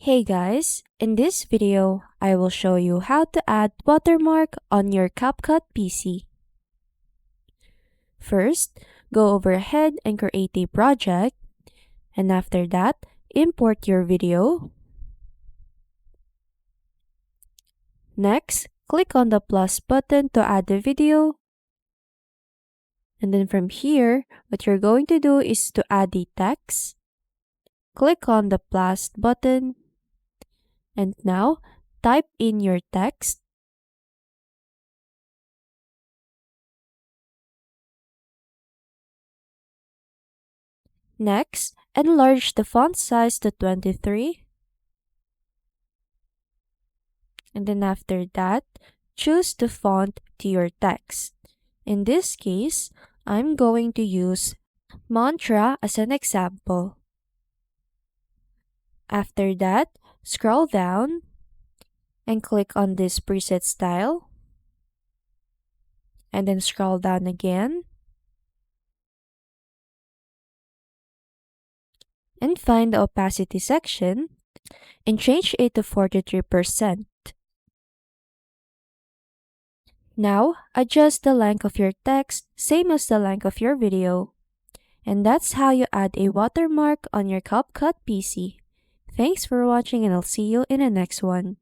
Hey guys, in this video, I will show you how to add watermark on your CapCut PC. First, go over ahead and create a project, and after that, import your video. Next, click on the plus button to add the video. And then from here, what you're going to do is to add the text. Click on the plus button. And now, type in your text. Next, enlarge the font size to 23. And then after that, choose the font to your text. In this case, I'm going to use Mantra as an example. After that, scroll down and click on this preset style. And then scroll down again. And find the opacity section and change it to 43%. Now, adjust the length of your text, same as the length of your video. And that's how you add a watermark on your CapCut PC. Thanks for watching and I'll see you in the next one.